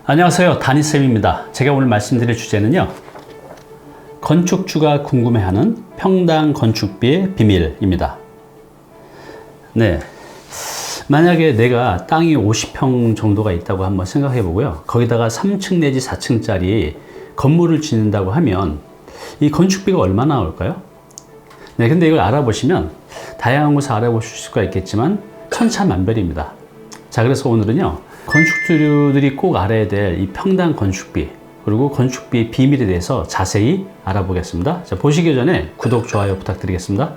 안녕하세요, 다니쌤입니다. 제가 오늘 말씀드릴 주제는요, 건축주가 궁금해하는 평당 건축비의 비밀입니다. 네, 만약에 내가 땅이 50평 정도가 있다고 한번 생각해 보고요, 거기다가 3층 내지 4층짜리 건물을 짓는다고 하면 이 건축비가 얼마나 나올까요? 네, 근데 이걸 알아보시면 다양한 곳을 알아보실 수가 있겠지만 천차만별입니다. 자, 그래서 오늘은요, 건축주들이 꼭 알아야 될 이 평당 건축비, 그리고 건축비의 비밀에 대해서 자세히 알아보겠습니다. 자, 보시기 전에 구독, 좋아요 부탁드리겠습니다.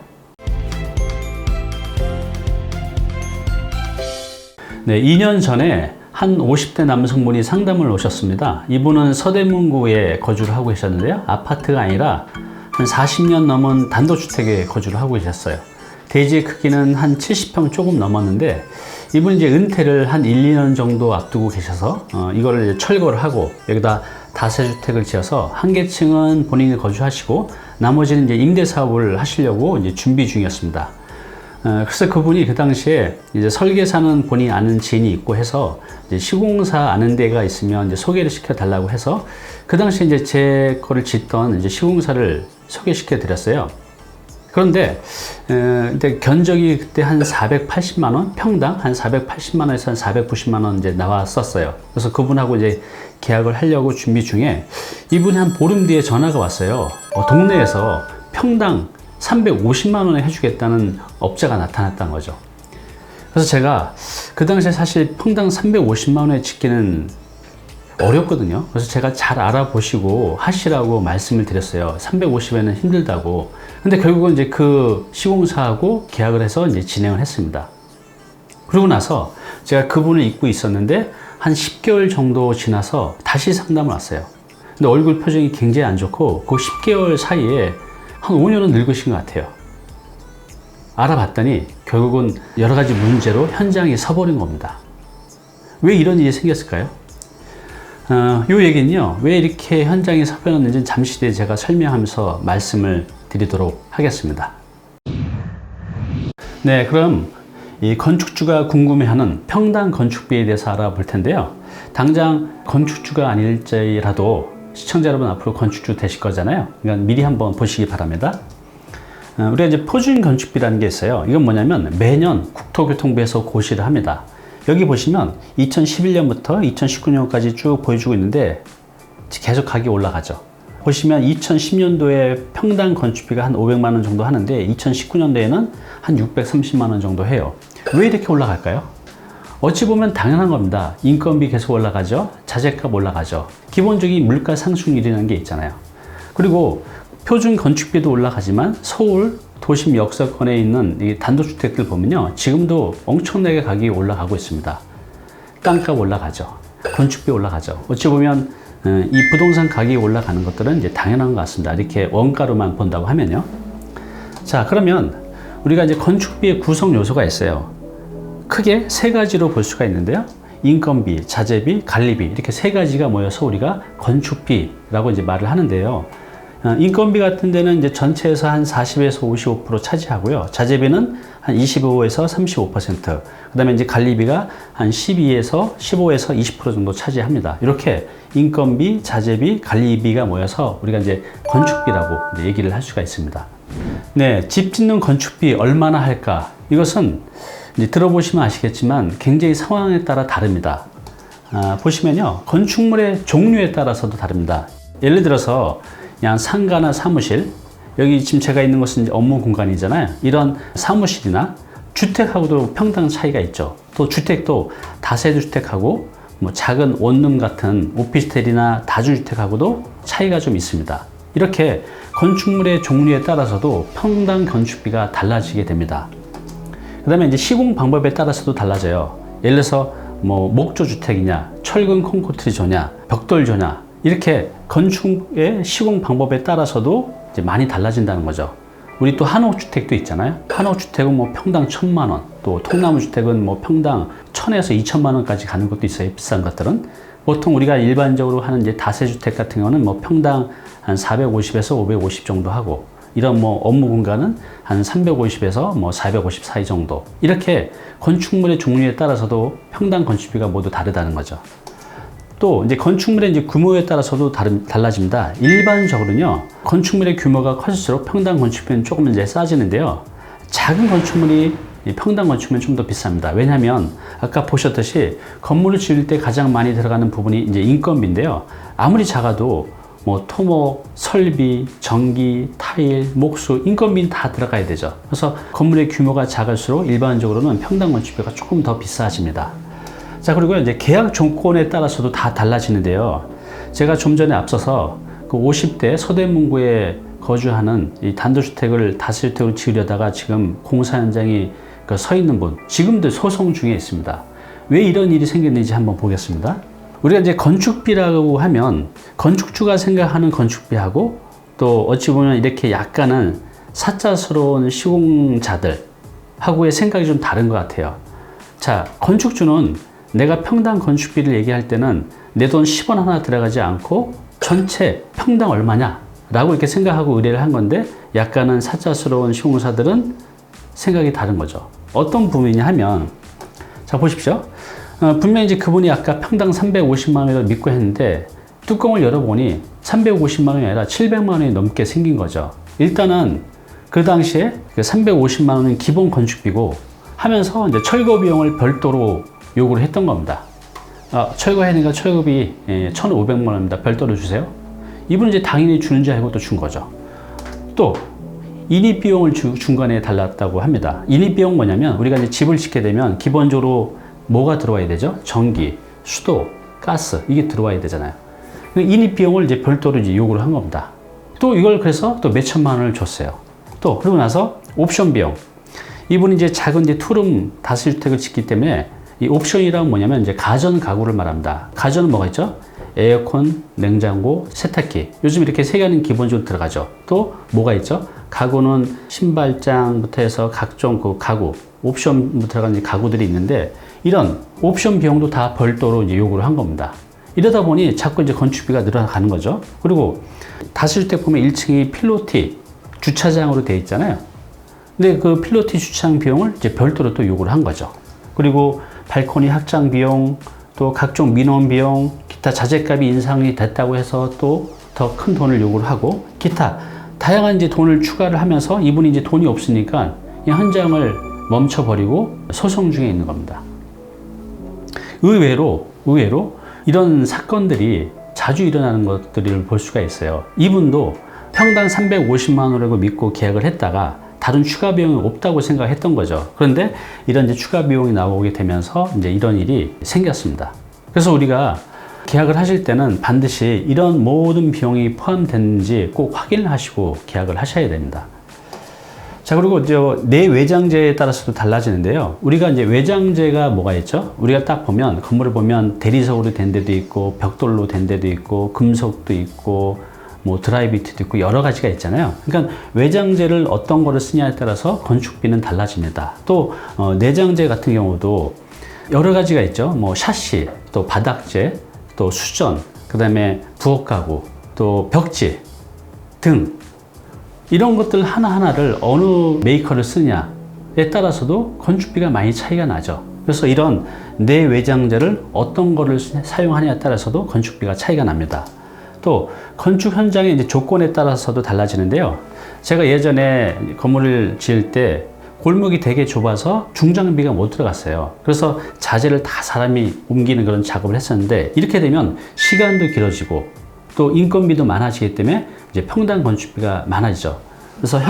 네, 2년 전에 한 50대 남성분이 상담을 오셨습니다. 이분은 서대문구에 거주를 하고 계셨는데요, 아파트가 아니라 한 40년 넘은 단독주택에 거주를 하고 계셨어요. 대지의 크기는 한 70평 조금 넘었는데, 이분이 이제 은퇴를 한 1, 2년 정도 앞두고 계셔서 이거를 이제 철거를 하고 여기다 다세주택을 지어서 한 개층은 본인이 거주하시고 나머지는 이제 임대 사업을 하시려고 이제 준비 중이었습니다. 그래서 그분이 그 당시에 이제 설계사는 본인이 아는 지인이 있고 해서 이제 시공사 아는 데가 있으면 이제 소개를 시켜 달라고 해서 그 당시에 이제 제 거를 짓던 이제 시공사를 소개시켜 드렸어요. 그런데 견적이 그때 한 480만 원, 평당 한 480만 원에서 한 490만 원 이제 나왔었어요. 그래서 그분하고 이제 계약을 하려고 준비 중에 이분이 한 보름 뒤에 전화가 왔어요. 동네에서 평당 350만 원에 해주겠다는 업자가 나타났다는 거죠. 그래서 제가 그 당시에 사실 평당 350만 원에 짓기는 어렵거든요. 그래서 제가 잘 알아보시고 하시라고 말씀을 드렸어요. 350에는 힘들다고. 근데 결국은 이제 그 시공사하고 계약을 해서 이제 진행을 했습니다. 그러고 나서 제가 그분을 잊고 있었는데 한 10개월 정도 지나서 다시 상담을 왔어요. 근데 얼굴 표정이 굉장히 안 좋고 그 10개월 사이에 한 5년은 늙으신 것 같아요. 알아봤더니 결국은 여러 가지 문제로 현장에 서버린 겁니다. 왜 이런 일이 생겼을까요? 요 얘기는요, 왜 이렇게 현장에 서버렸는지 잠시 뒤에 제가 설명하면서 말씀을 드리도록 하겠습니다. 네, 그럼 이 건축주가 궁금해하는 평당 건축비에 대해서 알아볼 텐데요. 당장 건축주가 아닐지라도 시청자 여러분 앞으로 건축주 되실 거잖아요. 그러니까 미리 한번 보시기 바랍니다. 우리가 이제 표준 건축비라는 게 있어요. 이건 뭐냐면 매년 국토교통부에서 고시를 합니다. 여기 보시면 2011년부터 2019년까지 쭉 보여주고 있는데 계속 가격이 올라가죠. 보시면 2010년도에 평당 건축비가 한 500만 원 정도 하는데 2019년도에는 한 630만 원 정도 해요. 왜 이렇게 올라갈까요? 어찌 보면 당연한 겁니다. 인건비 계속 올라가죠. 자재값 올라가죠. 기본적인 물가 상승률이라는 게 있잖아요. 그리고 표준 건축비도 올라가지만 서울 도심 역사권에 있는 이 단독주택들 보면요, 지금도 엄청나게 가격이 올라가고 있습니다. 땅값 올라가죠. 건축비 올라가죠. 어찌 보면 이 부동산 가격이 올라가는 것들은 이제 당연한 것 같습니다. 이렇게 원가로만 본다고 하면요. 자, 그러면 우리가 이제 건축비의 구성 요소가 있어요. 크게 세 가지로 볼 수가 있는데요. 인건비, 자재비, 관리비, 이렇게 세 가지가 모여서 우리가 건축비라고 이제 말을 하는데요. 인건비 같은 데는 이제 전체에서 한 40에서 55% 차지하고요. 자재비는 한 25에서 35%, 그 다음에 이제 관리비가 한 12에서 15에서 20% 정도 차지합니다. 이렇게 인건비, 자재비, 관리비가 모여서 우리가 이제 건축비라고 이제 얘기를 할 수가 있습니다. 네, 집 짓는 건축비 얼마나 할까? 이것은 이제 들어보시면 아시겠지만 굉장히 상황에 따라 다릅니다. 보시면요, 건축물의 종류에 따라서도 다릅니다. 예를 들어서 그냥 상가나 사무실, 여기 지금 제가 있는 곳은 이제 업무 공간이잖아요. 이런 사무실이나 주택하고도 평당 차이가 있죠. 또 주택도 다세주택하고 뭐 작은 원룸 같은 오피스텔이나 다주택하고도 차이가 좀 있습니다. 이렇게 건축물의 종류에 따라서도 평당 건축비가 달라지게 됩니다. 그 다음에 이제 시공 방법에 따라서도 달라져요. 예를 들어서 뭐 목조주택이냐, 철근 콘크리트조냐, 벽돌조냐, 이렇게 건축의 시공 방법에 따라서도 이제 많이 달라진다는 거죠. 우리 또 한옥주택도 있잖아요. 한옥주택은 뭐 평당 1,000만 원, 또 통나무주택은 뭐 평당 1,000에서 2,000만 원까지 가는 것도 있어요. 비싼 것들은. 보통 우리가 일반적으로 하는 이제 다세주택 같은 경우는 뭐 평당 한 450에서 550 정도 하고, 이런 뭐 업무 공간은 한 350에서 뭐 450 사이 정도. 이렇게 건축물의 종류에 따라서도 평당 건축비가 모두 다르다는 거죠. 또 이제 건축물의 이제 규모에 따라서도 달라집니다. 일반적으로는요, 건축물의 규모가 커질수록 평당 건축비는 조금 이제 싸지는데요. 작은 건축물이 평당 건축물은 좀 더 비쌉니다. 왜냐하면 아까 보셨듯이 건물을 지을 때 가장 많이 들어가는 부분이 이제 인건비인데요. 아무리 작아도 뭐 토목, 설비, 전기, 타일, 목수, 인건비는 다 들어가야 되죠. 그래서 건물의 규모가 작을수록 일반적으로는 평당 건축비가 조금 더 비싸집니다. 자, 그리고 이제 계약 조건에 따라서도 다 달라지는데요. 제가 좀 전에 앞서서 그 50대 서대문구에 거주하는 이 단독주택을 다세주택으로 지으려다가 지금 공사 현장이 서 있는 분, 지금도 소송 중에 있습니다. 왜 이런 일이 생겼는지 한번 보겠습니다. 우리가 이제 건축비라고 하면 건축주가 생각하는 건축비하고 또 어찌 보면 이렇게 약간은 사자스러운 시공자들하고의 생각이 좀 다른 것 같아요. 자, 건축주는 내가 평당 건축비를 얘기할 때는 내 돈 10원 하나 들어가지 않고 전체 평당 얼마냐 라고 이렇게 생각하고 의뢰를 한 건데, 약간은 사자스러운 시공사들은 생각이 다른 거죠. 어떤 부분이냐 하면, 자 보십시오. 분명히 이제 그분이 아까 평당 350만 원을 믿고 했는데 뚜껑을 열어보니 350만 원이 아니라 700만 원이 넘게 생긴 거죠. 일단은 그 당시에 그 350만 원은 기본 건축비고 하면서 이제 철거 비용을 별도로 요구를 했던 겁니다. 철거해야 되니까 철거비 1,500만 원입니다. 별도로 주세요. 이분은 이제 당연히 주는 줄 알고 또 준 거죠. 또 인입비용을 중간에 달랐다고 합니다. 인입비용 뭐냐면, 우리가 이제 집을 짓게 되면 기본적으로 뭐가 들어와야 되죠? 전기, 수도, 가스, 이게 들어와야 되잖아요. 인입비용을 이제 별도로 이제 요구를 한 겁니다. 또 이걸 그래서 또 몇천만 원을 줬어요. 또 그러고 나서 옵션 비용. 이분이 이제 작은 이제 투룸 다세주택을 짓기 때문에 이 옵션이란 뭐냐면 이제 가전 가구를 말합니다. 가전은 뭐가 있죠? 에어컨, 냉장고, 세탁기. 요즘 이렇게 세 개는 기본적으로 들어가죠. 또 뭐가 있죠? 가구는 신발장부터 해서 각종 그 가구, 옵션 들어가는 가구들이 있는데, 이런 옵션 비용도 다 별도로 이제 요구를 한 겁니다. 이러다 보니 자꾸 이제 건축비가 늘어나가는 거죠. 그리고 다세주택 보면 1층이 필로티 주차장으로 되어 있잖아요. 근데 그 필로티 주차장 비용을 이제 별도로 또 요구를 한 거죠. 그리고 발코니 확장 비용, 또 각종 민원 비용, 기타 자재값이 인상이 됐다고 해서 또 더 큰 돈을 요구를 하고, 기타 다양한 이제 돈을 추가를 하면서 이분이 이제 돈이 없으니까 이 현장을 멈춰버리고 소송 중에 있는 겁니다. 의외로 이런 사건들이 자주 일어나는 것들을 볼 수가 있어요. 이분도 평당 350만 원이라고 믿고 계약을 했다가 다른 추가 비용이 없다고 생각했던 거죠. 그런데 이런 이제 추가 비용이 나오게 되면서 이제 이런 일이 생겼습니다. 그래서 우리가 계약을 하실 때는 반드시 이런 모든 비용이 포함됐는지 꼭 확인을 하시고 계약을 하셔야 됩니다. 자, 그리고 이제 내외장재에 따라서도 달라지는데요. 우리가 이제 외장재가 뭐가 있죠? 우리가 딱 보면 건물을 보면 대리석으로 된 데도 있고 벽돌로 된 데도 있고 금속도 있고 뭐 드라이비트도 있고 여러 가지가 있잖아요. 그러니까 외장재를 어떤 거를 쓰냐에 따라서 건축비는 달라집니다. 또 내장재 같은 경우도 여러 가지가 있죠. 뭐 샤시, 또 바닥재, 또 수전, 그 다음에 부엌 가구, 또 벽지 등 이런 것들 하나하나를 어느 메이커를 쓰냐에 따라서도 건축비가 많이 차이가 나죠. 그래서 이런 내외장재를 어떤 거를 사용하냐에 따라서도 건축비가 차이가 납니다. 또 건축 현장의 이제 조건에 따라서도 달라지는데요. 제가 예전에 건물을 지을 때 골목이 되게 좁아서 중장비가 못 들어갔어요. 그래서 자재를 다 사람이 옮기는 그런 작업을 했었는데, 이렇게 되면 시간도 길어지고 또 인건비도 많아지기 때문에 이제 평당 건축비가 많아지죠. 그래서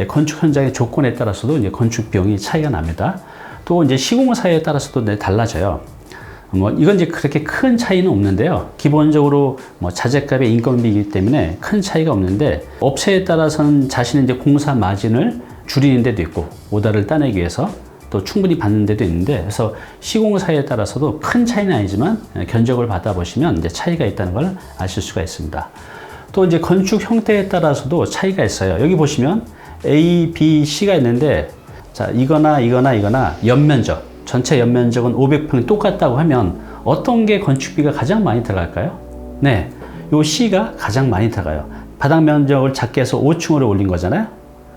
건축 현장의 조건에 따라서도 이제 건축 비용이 차이가 납니다. 또 이제 시공사에 따라서도 달라져요. 이건 이제 그렇게 큰 차이는 없는데요. 기본적으로 자재값의 인건비이기 때문에 큰 차이가 없는데, 업체에 따라서는 자신의 이제 공사 마진을 줄이는 데도 있고 오다를 따내기 위해서 또 충분히 받는 데도 있는데, 그래서 시공사에 따라서도 큰 차이는 아니지만 견적을 받아보시면 이제 차이가 있다는 걸 아실 수가 있습니다. 또 이제 건축 형태에 따라서도 차이가 있어요. 여기 보시면 A, B, C가 있는데, 자, 이거나 연면적, 전체 연면적은 500평이 똑같다고 하면 어떤 게 건축비가 가장 많이 들어갈까요? 네, 요 C가 가장 많이 들어가요. 바닥 면적을 작게 해서 5층으로 올린 거잖아요.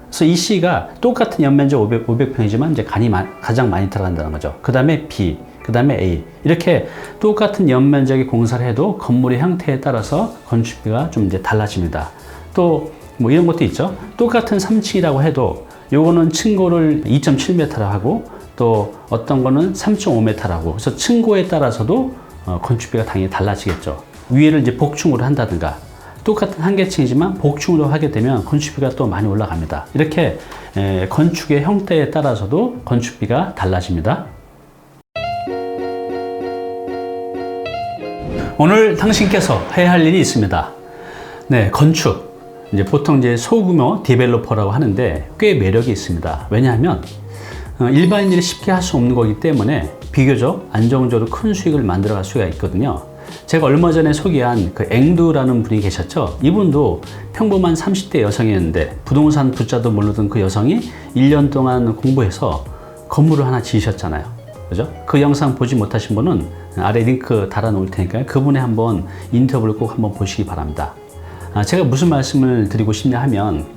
그래서 이 C가 똑같은 연면적 500평이지만 이제 가장 많이 들어간다는 거죠. 그 다음에 B, 그 다음에 A. 이렇게 똑같은 연면적의 공사를 해도 건물의 형태에 따라서 건축비가 좀 이제 달라집니다. 또 뭐 이런 것도 있죠. 똑같은 3층이라고 해도 요거는 층고를 2.7m라고 하고 또 어떤 거는 3.5m라고. 그래서 층고에 따라서도 건축비가 당연히 달라지겠죠. 위에를 이제 복층으로 한다든가 똑같은 한 개층이지만 복층으로 하게 되면 건축비가 또 많이 올라갑니다. 이렇게 건축의 형태에 따라서도 건축비가 달라집니다. 오늘 당신께서 해야 할 일이 있습니다. 네, 건축. 이제 보통 이제 소규모 디벨로퍼라고 하는데 꽤 매력이 있습니다. 왜냐하면 일반인들이 쉽게 할 수 없는 거기 때문에 비교적 안정적으로 큰 수익을 만들어갈 수가 있거든요. 제가 얼마 전에 소개한 그 앵두라는 분이 계셨죠. 이분도 평범한 30대 여성이었는데 부동산 부자도 모르던 그 여성이 1년 동안 공부해서 건물을 하나 지으셨잖아요. 그죠? 그 영상 보지 못하신 분은 아래 링크 달아 놓을 테니까요. 그분의 한번 인터뷰를 꼭 한번 보시기 바랍니다. 제가 무슨 말씀을 드리고 싶냐 하면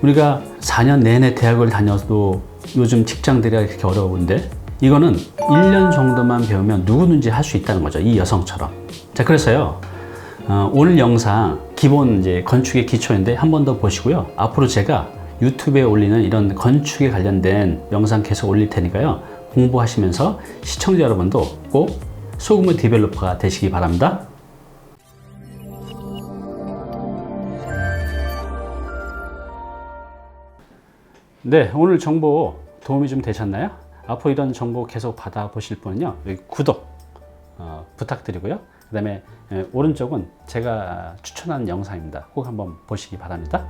우리가 4년 내내 대학을 다녀도 요즘 직장들이 이렇게 어려운데 이거는 1년 정도만 배우면 누구든지 할 수 있다는 거죠. 이 여성처럼. 자, 그래서요. 오늘 영상 기본 이제 건축의 기초인데 한 번 더 보시고요. 앞으로 제가 유튜브에 올리는 이런 건축에 관련된 영상 계속 올릴 테니까요. 공부하시면서 시청자 여러분도 꼭 소규모 디벨로퍼가 되시기 바랍니다. 네, 오늘 정보 도움이 좀 되셨나요? 앞으로 이런 정보 계속 받아보실 분은요, 여기 구독 부탁드리고요. 그 다음에 오른쪽은 제가 추천하는 영상입니다. 꼭 한번 보시기 바랍니다.